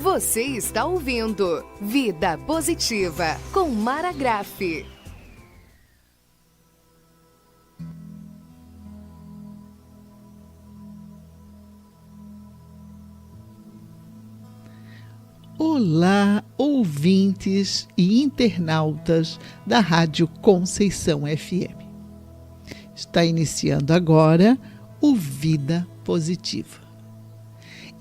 Você está ouvindo Vida Positiva com Mara Graff. Olá, ouvintes e internautas da Rádio Conceição FM. Está iniciando agora o Vida Positiva.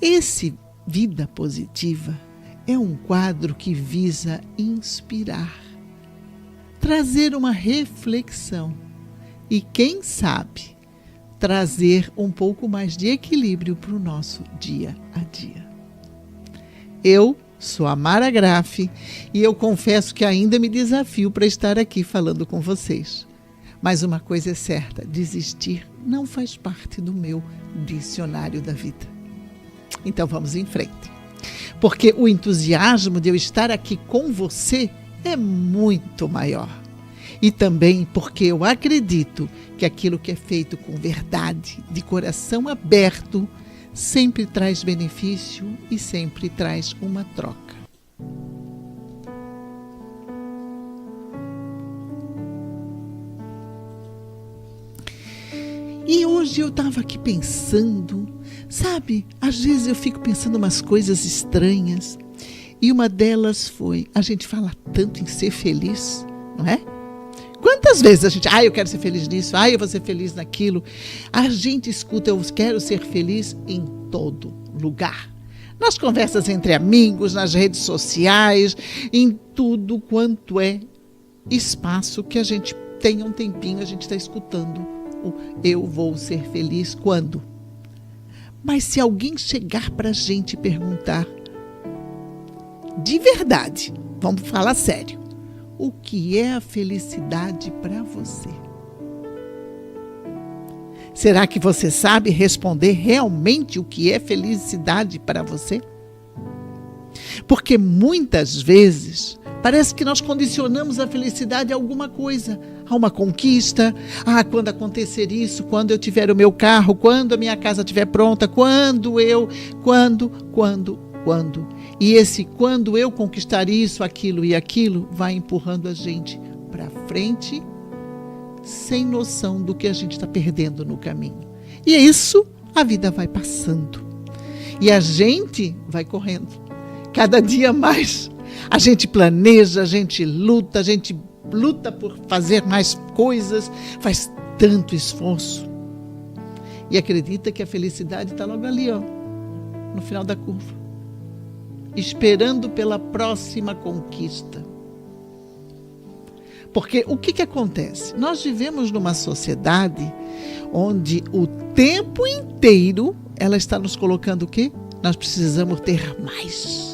Esse Vida Positiva é um quadro que visa inspirar, trazer uma reflexão e, quem sabe, trazer um pouco mais de equilíbrio para o nosso dia a dia. Eu sou a Mara Graff e eu confesso que ainda me desafio para estar aqui falando com vocês. Mas uma coisa é certa, desistir não faz parte do meu dicionário da vida. Então vamos em frente. Porque o entusiasmo de eu estar aqui com você é muito maior. E também porque eu acredito que aquilo que é feito com verdade, de coração aberto, sempre traz benefício e sempre traz uma troca. E hoje eu estava aqui pensando, sabe, às vezes eu fico pensando umas coisas estranhas, e uma delas foi, a gente fala tanto em ser feliz, não é? Quantas vezes a gente, eu quero ser feliz nisso, eu vou ser feliz naquilo. A gente escuta, eu quero ser feliz em todo lugar. Nas conversas entre amigos, nas redes sociais, em tudo quanto é espaço que a gente tenha um tempinho, a gente está escutando o eu vou ser feliz quando? Mas se alguém chegar para a gente e perguntar, de verdade, vamos falar sério, o que é a felicidade para você? Será que você sabe responder realmente o que é felicidade para você? Porque muitas vezes parece que nós condicionamos a felicidade a alguma coisa, a uma conquista. Quando acontecer isso, quando eu tiver o meu carro, quando a minha casa estiver pronta, quando. E esse quando eu conquistar isso, aquilo e aquilo, vai empurrando a gente para frente, sem noção do que a gente está perdendo no caminho. E é isso, a vida vai passando. E a gente vai correndo. Cada dia mais. A gente planeja, a gente luta por fazer mais coisas, faz tanto esforço. E acredita que a felicidade está logo ali, no final da curva, esperando pela próxima conquista. Porque o que acontece? Nós vivemos numa sociedade onde o tempo inteiro ela está nos colocando o quê? Nós precisamos ter mais.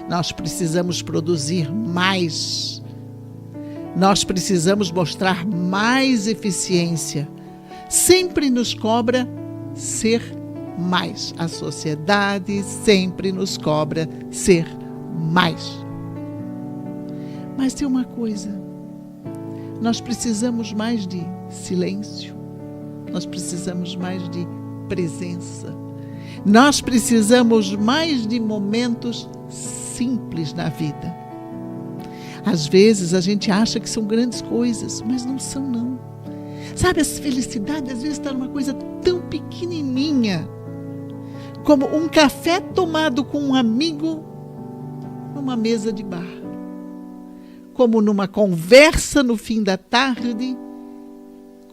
Nós precisamos produzir mais. Nós precisamos mostrar mais eficiência. Sempre nos cobra ser mais. A sociedade sempre nos cobra ser mais. Mas tem uma coisa. Nós precisamos mais de silêncio. Nós precisamos mais de presença. Nós precisamos mais de momentos simples na vida. Às vezes a gente acha que são grandes coisas, mas não são não. Sabe, a felicidade às vezes está numa coisa tão pequenininha, como um café tomado com um amigo numa mesa de bar, como numa conversa no fim da tarde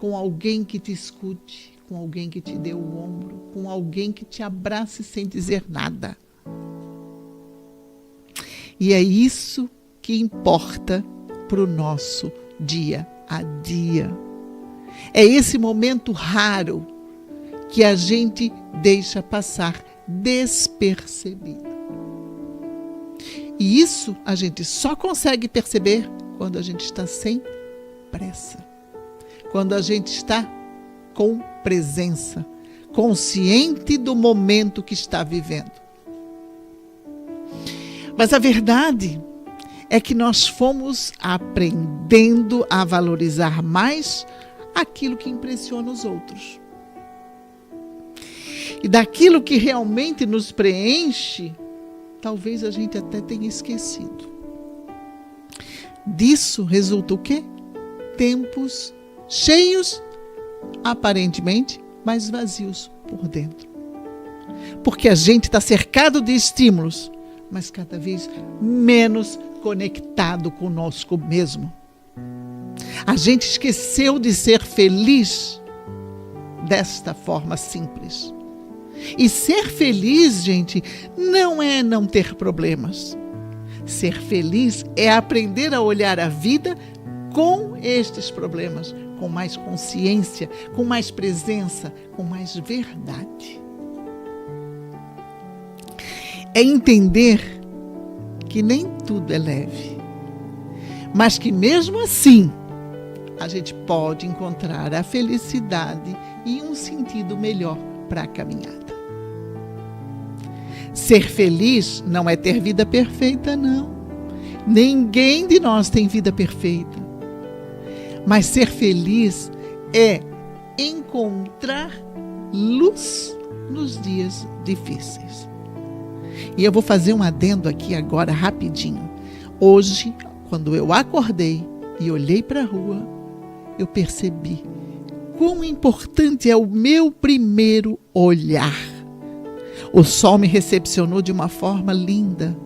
com alguém que te escute, com alguém que te dê o ombro, com alguém que te abrace sem dizer nada. E é isso que importa para o nosso dia a dia. É esse momento raro que a gente deixa passar despercebido. E isso a gente só consegue perceber quando a gente está sem pressa. Quando a gente está com presença, consciente do momento que está vivendo. Mas a verdade é que nós fomos aprendendo a valorizar mais aquilo que impressiona os outros. E daquilo que realmente nos preenche, talvez a gente até tenha esquecido. Disso resulta o quê? Tempos cheios, aparentemente, mas vazios por dentro. Porque a gente está cercado de estímulos, mas cada vez menos conectado conosco mesmo. A gente esqueceu de ser feliz desta forma simples. E ser feliz, gente, não é não ter problemas. Ser feliz é aprender a olhar a vida com estes problemas, com mais consciência, com mais presença, com mais verdade. É entender que nem tudo é leve, mas que mesmo assim a gente pode encontrar a felicidade e um sentido melhor para a caminhada. Ser feliz não é ter vida perfeita, não. Ninguém de nós tem vida perfeita. Mas ser feliz é encontrar luz nos dias difíceis. E eu vou fazer um adendo aqui agora, rapidinho. Hoje, quando eu acordei e olhei para a rua, eu percebi quão importante é o meu primeiro olhar. O sol me recepcionou de uma forma linda.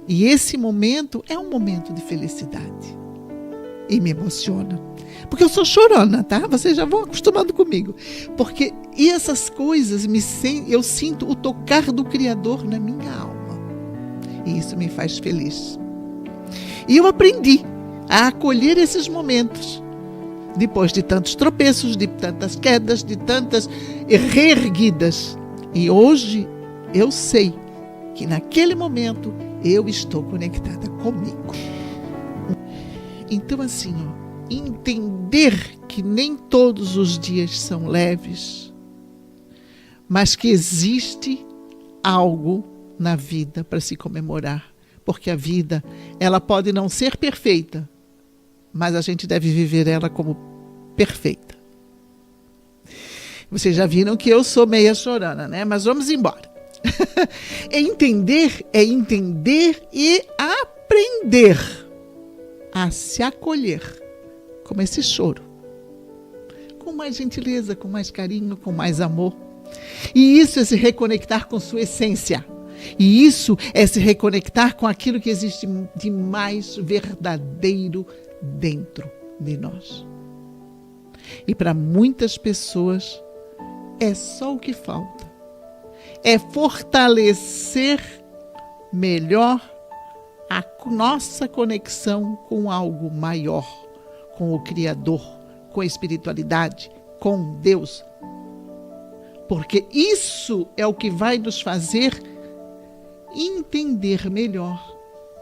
E esse momento é um momento de felicidade. E me emociona. Porque eu sou chorona, tá? Vocês já vão acostumando comigo. Porque essas coisas, eu sinto o tocar do Criador na minha alma. E isso me faz feliz. E eu aprendi a acolher esses momentos. Depois de tantos tropeços, de tantas quedas, de tantas reerguidas. E hoje eu sei que naquele momento eu estou conectada comigo. Então assim, entender que nem todos os dias são leves, mas que existe algo na vida para se comemorar. Porque a vida, ela pode não ser perfeita, mas a gente deve viver ela como perfeita. Vocês já viram que eu sou meia chorana, né? Mas vamos embora. Entender e aprender a se acolher como esse choro. Com mais gentileza, com mais carinho, com mais amor. E isso é se reconectar com sua essência. E isso é se reconectar com aquilo que existe de mais verdadeiro dentro de nós. E para muitas pessoas é só o que falta. É fortalecer melhor a nossa conexão com algo maior, com o Criador, com a espiritualidade, com Deus. Porque isso é o que vai nos fazer entender melhor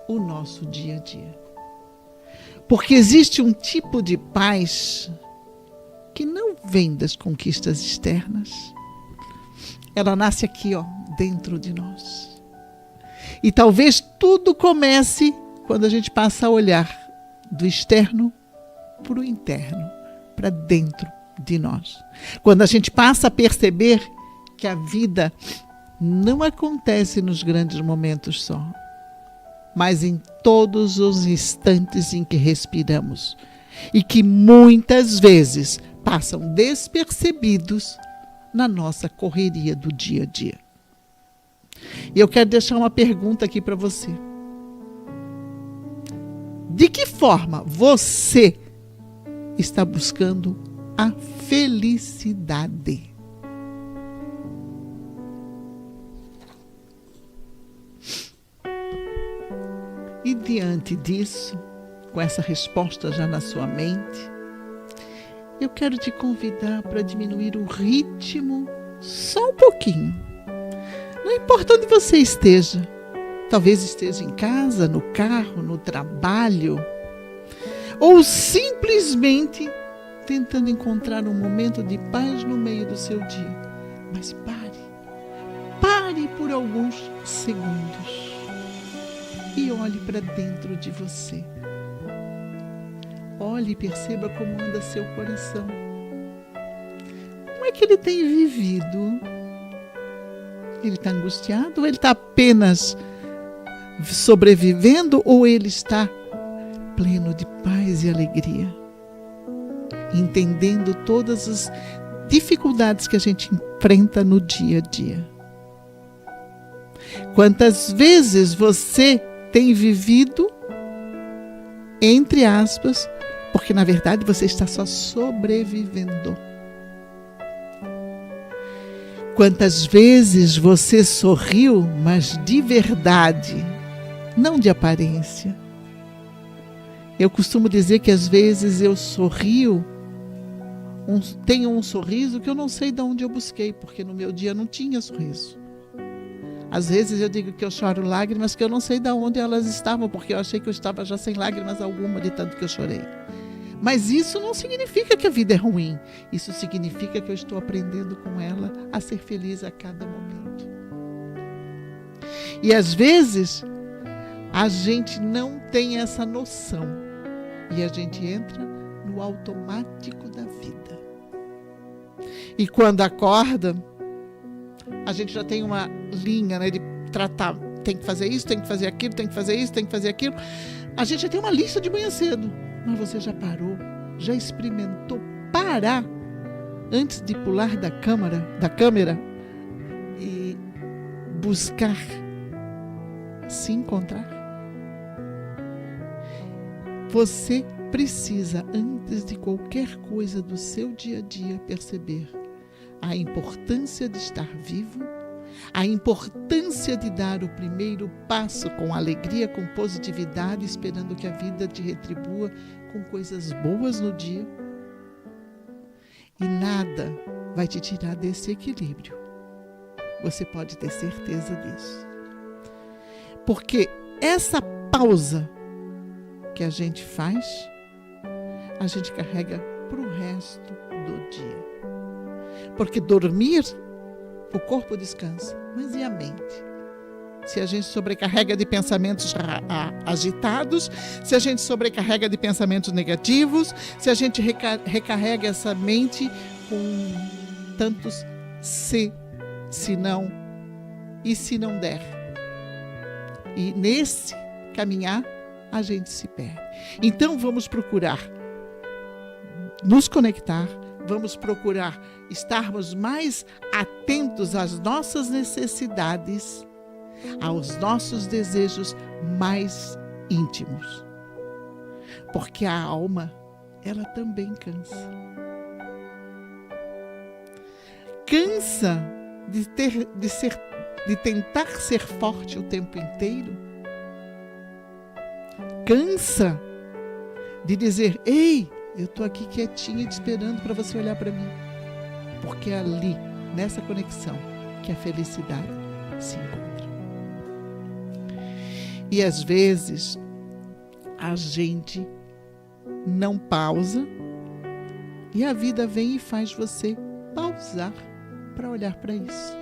o nosso dia a dia. Porque existe um tipo de paz que não vem das conquistas externas. Ela nasce aqui, dentro de nós. E talvez tudo comece quando a gente passa a olhar do externo para o interno, para dentro de nós. Quando a gente passa a perceber que a vida não acontece nos grandes momentos só, mas em todos os instantes em que respiramos e que muitas vezes passam despercebidos na nossa correria do dia a dia. E eu quero deixar uma pergunta aqui para você. De que forma você está buscando a felicidade? E diante disso, com essa resposta já na sua mente, eu quero te convidar para diminuir o ritmo só um pouquinho. Não importa onde você esteja. Talvez esteja em casa, no carro, no trabalho. Ou simplesmente tentando encontrar um momento de paz no meio do seu dia. Mas pare por alguns segundos e olhe para dentro de você. Olhe e perceba como anda seu coração. Como é que ele tem vivido? Ele está angustiado ou ele está apenas sobrevivendo ou ele está pleno de paz e alegria, entendendo todas as dificuldades que a gente enfrenta no dia a dia? Quantas vezes você tem vivido, entre aspas, porque na verdade você está só sobrevivendo? Quantas vezes você sorriu, mas de verdade, não de aparência? Eu costumo dizer que às vezes eu sorrio, tenho um sorriso que eu não sei de onde eu busquei, porque no meu dia não tinha sorriso. Às vezes eu digo que eu choro lágrimas que eu não sei de onde elas estavam, porque eu achei que eu estava já sem lágrimas alguma de tanto que eu chorei. Mas isso não significa que a vida é ruim. Isso significa que eu estou aprendendo com ela a ser feliz a cada momento. E às vezes a gente não tem essa noção. E a gente entra no automático da vida. E quando acorda, a gente já tem uma linha, né, de tratar. Tem que fazer isso, tem que fazer aquilo, tem que fazer isso, tem que fazer aquilo. A gente já tem uma lista de manhã cedo. Mas você já parou? Já experimentou parar antes de pular da câmera e buscar se encontrar? Você precisa, antes de qualquer coisa do seu dia a dia, perceber a importância de estar vivo, a importância de dar o primeiro passo com alegria, com positividade, esperando que a vida te retribua com coisas boas no dia. E nada vai te tirar desse equilíbrio. Você pode ter certeza disso. Porque essa pausa que a gente faz, a gente carrega para o resto do dia. Porque dormir, o corpo descansa, mas e a mente? Se a gente sobrecarrega de pensamentos agitados, se a gente sobrecarrega de pensamentos negativos, se a gente recarrega essa mente com tantos se não e se não der. E nesse caminhar, a gente se perde. Então vamos procurar nos conectar, vamos procurar estarmos mais atentos às nossas necessidades, aos nossos desejos mais íntimos. Porque a alma, ela também cansa. Cansa de tentar ser forte o tempo inteiro. Cansa de dizer: ei, eu estou aqui quietinha te esperando para você olhar para mim. Porque é ali, nessa conexão, que a felicidade se encontra. E às vezes, a gente não pausa e a vida vem e faz você pausar para olhar para isso.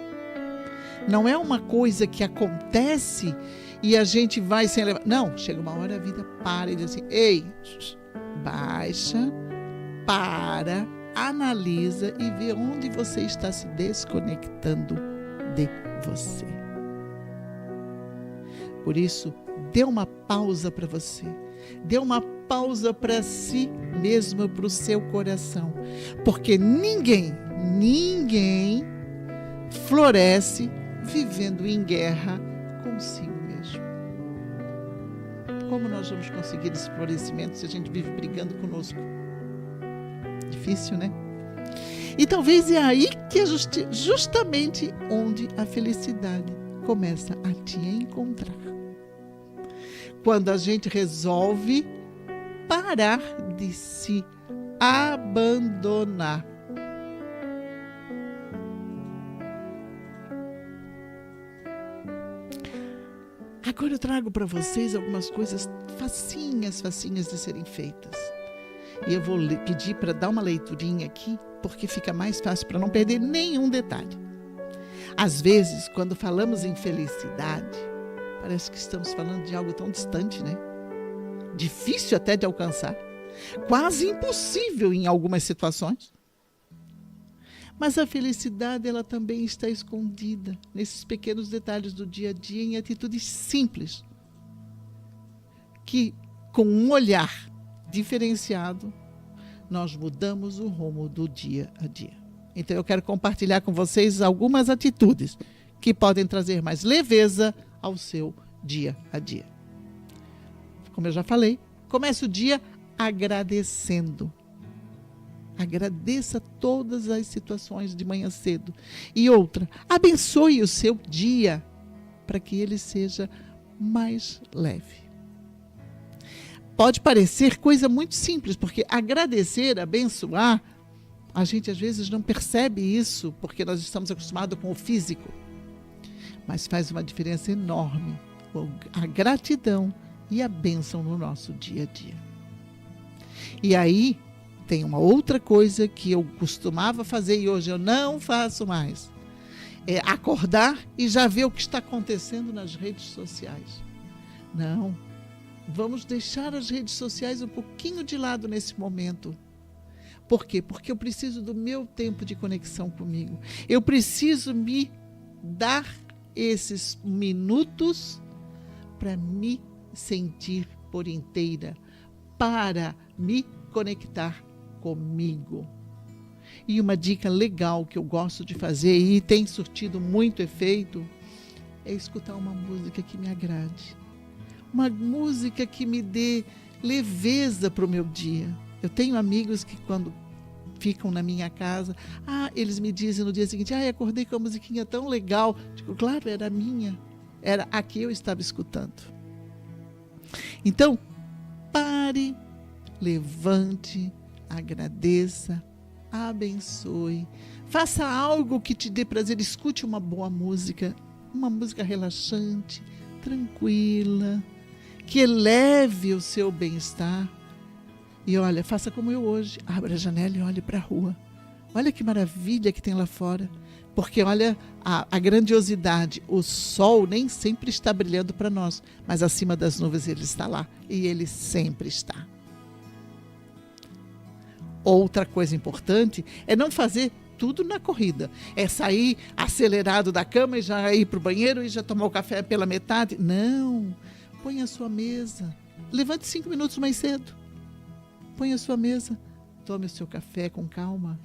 Não é uma coisa que acontece e a gente vai sem levar. Não, chega uma hora a vida para e diz assim: ei, baixa, para, analisa e vê onde você está se desconectando de você. Por isso, dê uma pausa para você. Dê uma pausa para si mesmo, para o seu coração. Porque ninguém floresce vivendo em guerra consigo mesmo. Como nós vamos conseguir esse florescimento se a gente vive brigando conosco? Difícil, né? E talvez é aí que é justamente onde a felicidade começa a te encontrar. Quando a gente resolve parar de se abandonar. Agora eu trago para vocês algumas coisas facinhas de serem feitas. E eu vou pedir para dar uma leiturinha aqui, porque fica mais fácil para não perder nenhum detalhe. Às vezes, quando falamos em felicidade, parece que estamos falando de algo tão distante, né? Difícil até de alcançar. Quase impossível em algumas situações. Mas a felicidade, ela também está escondida nesses pequenos detalhes do dia a dia, em atitudes simples que, com um olhar diferenciado, nós mudamos o rumo do dia a dia. Então, eu quero compartilhar com vocês algumas atitudes que podem trazer mais leveza ao seu dia a dia. Como eu já falei, comece o dia agradecendo. Agradeça todas as situações de manhã cedo. E outra, abençoe o seu dia para que ele seja mais leve. Pode parecer coisa muito simples, porque agradecer, abençoar, a gente às vezes não percebe isso, porque nós estamos acostumados com o físico. Mas faz uma diferença enorme a gratidão e a bênção no nosso dia a dia. E aí, tem uma outra coisa que eu costumava fazer e hoje eu não faço mais. É acordar e já ver o que está acontecendo nas redes sociais. Não. Vamos deixar as redes sociais um pouquinho de lado nesse momento. Por quê? Porque eu preciso do meu tempo de conexão comigo. Eu preciso me dar esses minutos para me sentir por inteira, para me conectar comigo. E uma dica legal que eu gosto de fazer e tem surtido muito efeito é escutar uma música que me agrade. Uma música que me dê leveza para o meu dia. Eu tenho amigos que quando ficam na minha casa, eles me dizem no dia seguinte, acordei com a musiquinha tão legal. Digo, claro, era a minha. Era a que eu estava escutando. Então, pare, levante, agradeça, abençoe. Faça algo que te dê prazer. Escute uma boa música, uma música relaxante, tranquila, que eleve o seu bem-estar. E olha, faça como eu hoje. Abra a janela e olhe para a rua. Olha que maravilha que tem lá fora. Porque olha a grandiosidade. O sol nem sempre está brilhando para nós, mas acima das nuvens ele está lá. E ele sempre está. Outra coisa importante é não fazer tudo na corrida. É sair acelerado da cama e já ir para o banheiro e já tomar o café pela metade. Não. Põe a sua mesa. Levante 5 minutos mais cedo. Põe a sua mesa. Tome o seu café com calma.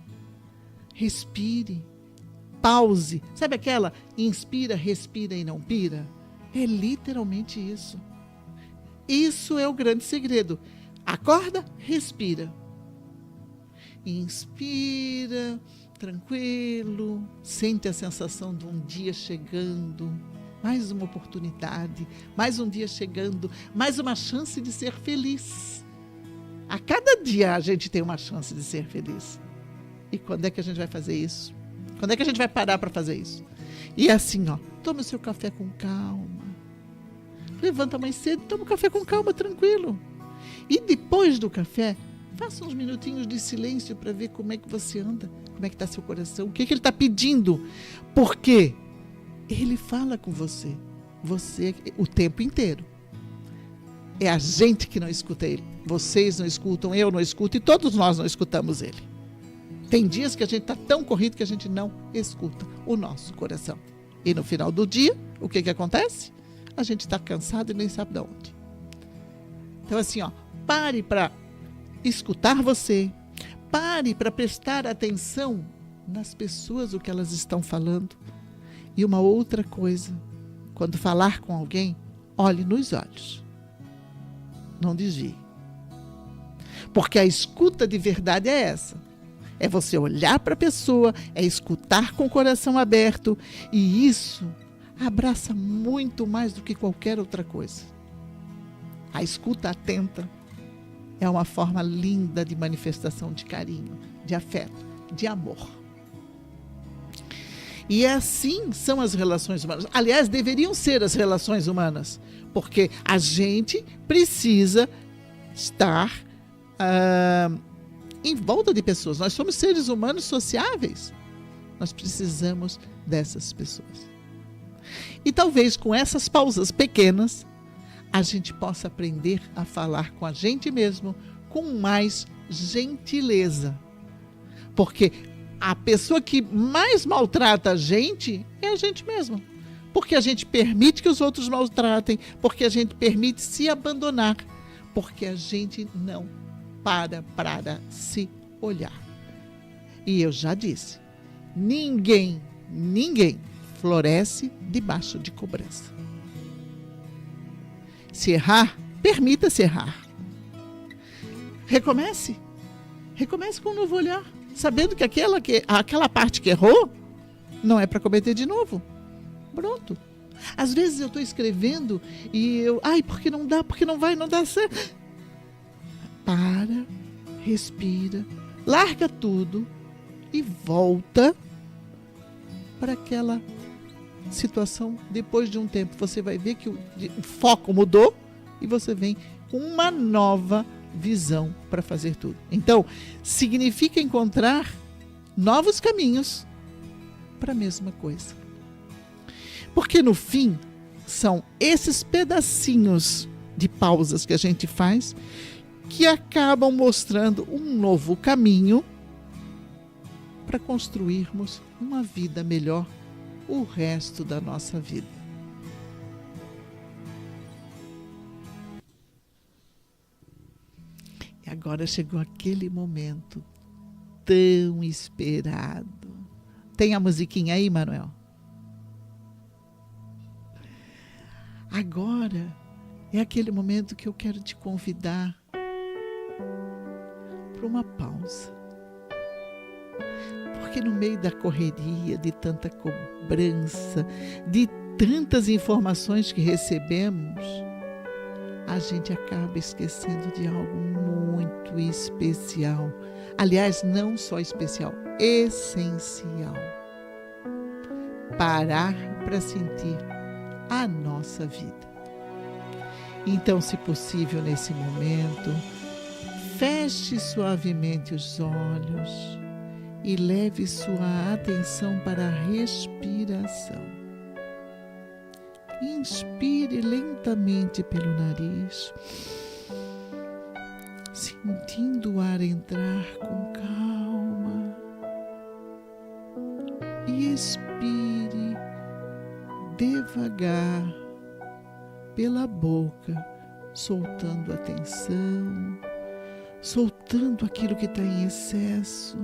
Respire. Pause. Sabe aquela inspira, respira e não pira? É literalmente isso. Isso é o grande segredo. Acorda, respira. Inspira, tranquilo. Sente a sensação de um dia chegando. Mais uma oportunidade, mais um dia chegando, mais uma chance de ser feliz. A cada dia a gente tem uma chance de ser feliz. E quando é que a gente vai fazer isso? Quando é que a gente vai parar para fazer isso? E assim, toma o seu café com calma. Levanta mais cedo, toma o café com calma, tranquilo. E depois do café, faça uns minutinhos de silêncio para ver como é que você anda, como é que está seu coração, o que ele está pedindo. Por quê? Ele fala com você o tempo inteiro. É a gente que não escuta ele. Vocês não escutam, eu não escuto e todos nós não escutamos ele. Tem dias que a gente está tão corrido que a gente não escuta o nosso coração. E no final do dia, o que acontece? A gente está cansado e nem sabe de onde. Então assim, pare para escutar você. Pare para prestar atenção nas pessoas, o que elas estão falando. E uma outra coisa, quando falar com alguém, olhe nos olhos. Não desvie. Porque a escuta de verdade é essa. É você olhar para a pessoa, é escutar com o coração aberto. E isso abraça muito mais do que qualquer outra coisa. A escuta atenta é uma forma linda de manifestação de carinho, de afeto, de amor. E assim são as relações humanas. Aliás, deveriam ser as relações humanas. Porque a gente precisa estar em volta de pessoas. Nós somos seres humanos sociáveis. Nós precisamos dessas pessoas. E talvez com essas pausas pequenas, a gente possa aprender a falar com a gente mesmo com mais gentileza. Porque a pessoa que mais maltrata a gente é a gente mesmo. porque a gente permite que os outros maltratem, porque a gente permite se abandonar, porque a gente não para se olhar. E eu já disse, ninguém floresce debaixo de cobrança. Se errar, permita-se errar. Recomece com um novo olhar, sabendo que aquela parte que errou não é para cometer de novo. Pronto. Às vezes eu estou escrevendo e porque não dá, porque não dá certo. Para, respira, larga tudo e volta para aquela situação. Depois de um tempo você vai ver que o foco mudou e você vem com uma nova visão para fazer tudo. Então, significa encontrar novos caminhos para a mesma coisa. Porque no fim, são esses pedacinhos de pausas que a gente faz que acabam mostrando um novo caminho para construirmos uma vida melhor o resto da nossa vida. E agora chegou aquele momento tão esperado. Tem a musiquinha aí, Manuel? Agora é aquele momento que eu quero te convidar para uma pausa. Porque no meio da correria, de tanta cobrança, de tantas informações que recebemos, a gente acaba esquecendo de algo muito especial. Aliás, não só especial, essencial. Parar para sentir a nossa vida. Então, se possível, nesse momento, feche suavemente os olhos e leve sua atenção para a respiração. Inspire lentamente pelo nariz, sentindo o ar entrar com calma, e expire devagar pela boca, soltando a tensão, soltando aquilo que está em excesso,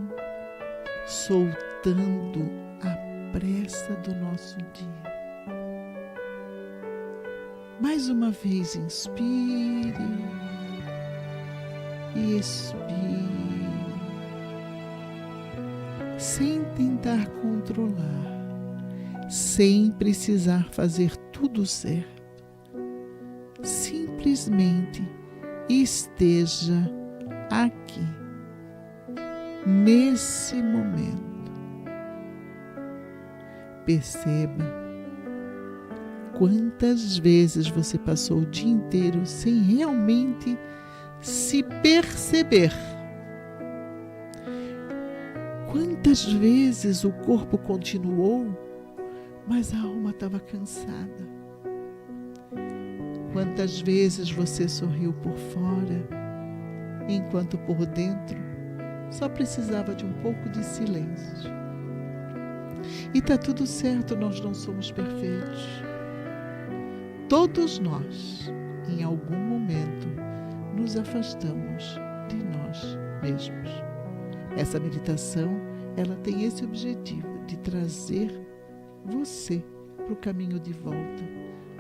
soltando a pressa do nosso dia. Mais uma vez, inspire e expire, sem tentar controlar, sem precisar fazer tudo certo. Simplesmente esteja aqui, nesse momento. Perceba quantas vezes você passou o dia inteiro sem realmente se perceber. Quantas vezes o corpo continuou, mas a alma estava cansada. Quantas vezes você sorriu por fora, enquanto por dentro só precisava de um pouco de silêncio. E está tudo certo, nós não somos perfeitos. Todos nós, em algum momento, nos afastamos de nós mesmos. Essa meditação, ela tem esse objetivo de trazer você para o caminho de volta,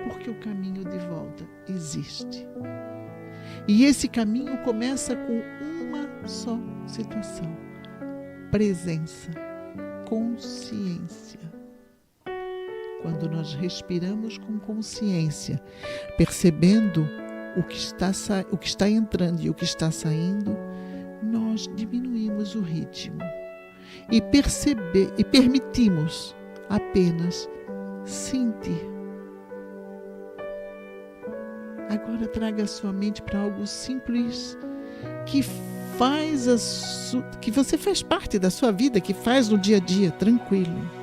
porque o caminho de volta existe. E esse caminho começa com uma só situação: presença, consciência. Quando nós respiramos com consciência, percebendo o que está entrando e o que está saindo, nós diminuímos o ritmo e permitimos apenas sentir. Agora traga a sua mente para algo simples que que você faz parte da sua vida, que faz no dia a dia, tranquilo.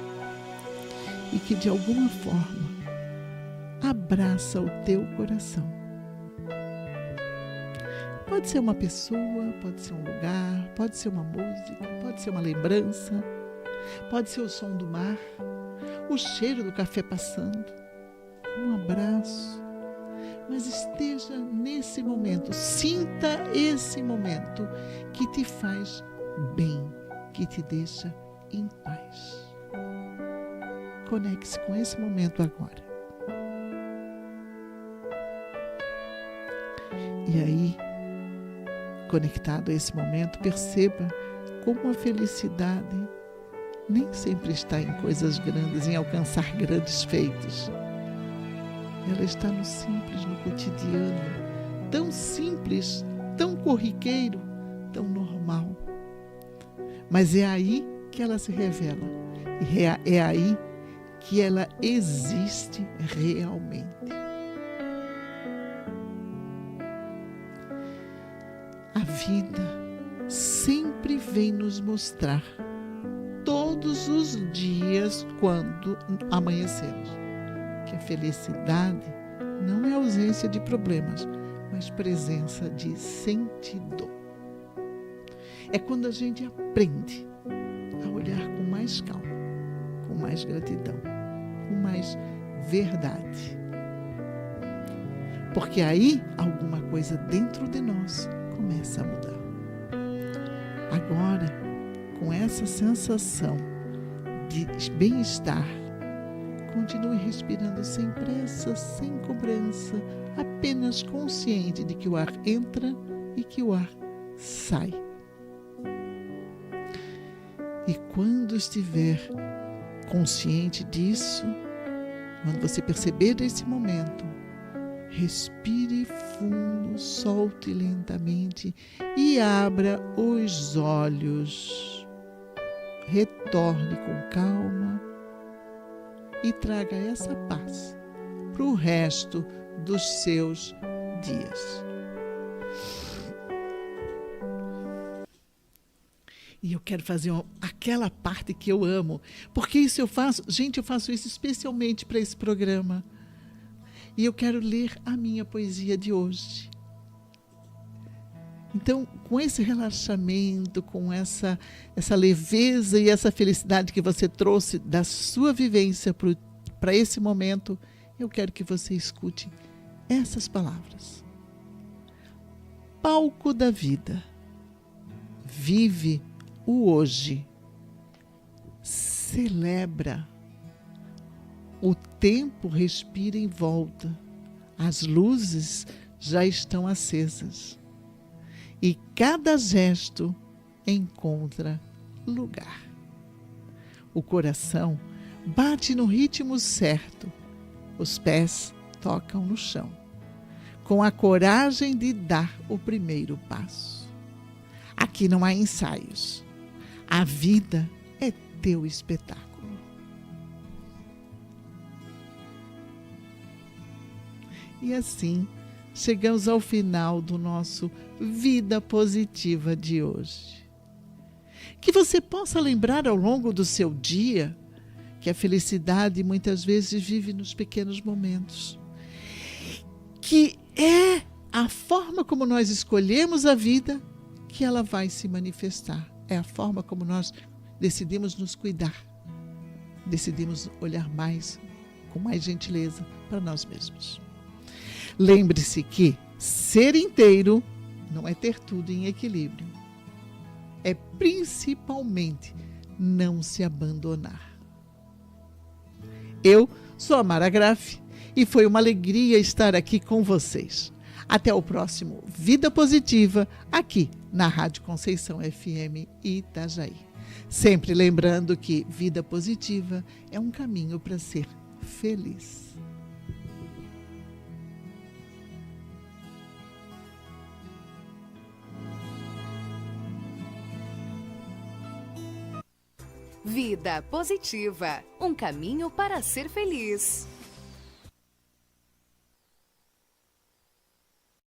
E que de alguma forma abraça o teu coração. Pode ser uma pessoa, pode ser um lugar, pode ser uma música, pode ser uma lembrança, pode ser o som do mar, o cheiro do café passando, um abraço. Mas esteja nesse momento, sinta esse momento que te faz bem, que te deixa em paz. Conecte-se com esse momento agora. E aí, conectado a esse momento, perceba como a felicidade nem sempre está em coisas grandes, em alcançar grandes feitos. Ela está no simples, no cotidiano, tão simples, tão corriqueiro, tão normal. Mas é aí que ela se revela, é aí que ela existe realmente. A vida sempre vem nos mostrar, todos os dias quando amanhecemos, que a felicidade não é ausência de problemas, mas presença de sentido. É quando a gente aprende a olhar com mais calma, com mais gratidão, com mais verdade. Porque aí alguma coisa dentro de nós começa a mudar. Agora, com essa sensação de bem-estar, continue respirando sem pressa, sem cobrança, apenas consciente de que o ar entra e que o ar sai. E quando estiver consciente disso, quando você perceber esse momento, respire fundo, solte lentamente e abra os olhos. Retorne com calma e traga essa paz para o resto dos seus dias. E eu quero fazer aquela parte que eu amo, porque isso eu faço, gente, eu faço isso especialmente para esse programa. E eu quero ler a minha poesia de hoje. Então, com esse relaxamento, com essa leveza e essa felicidade que você trouxe da sua vivência para esse momento, eu quero que você escute essas palavras. Palco da vida. Vive o hoje. Celebra. O tempo respira em volta. As luzes já estão acesas. E cada gesto encontra lugar. O coração bate no ritmo certo. Os pés tocam no chão, com a coragem de dar o primeiro passo. Aqui não há ensaios. A vida é teu espetáculo. E assim, chegamos ao final do nosso Vida Positiva de hoje. Que você possa lembrar ao longo do seu dia que a felicidade muitas vezes vive nos pequenos momentos. Que é a forma como nós escolhemos a vida que ela vai se manifestar. É a forma como nós decidimos nos cuidar. Decidimos olhar com mais gentileza para nós mesmos. Lembre-se que ser inteiro não é ter tudo em equilíbrio. É principalmente não se abandonar. Eu sou a Mara Graff e foi uma alegria estar aqui com vocês. Até o próximo Vida Positiva, aqui na Rádio Conceição FM Itajaí. Sempre lembrando que vida positiva é um caminho para ser feliz. Vida Positiva, um caminho para ser feliz.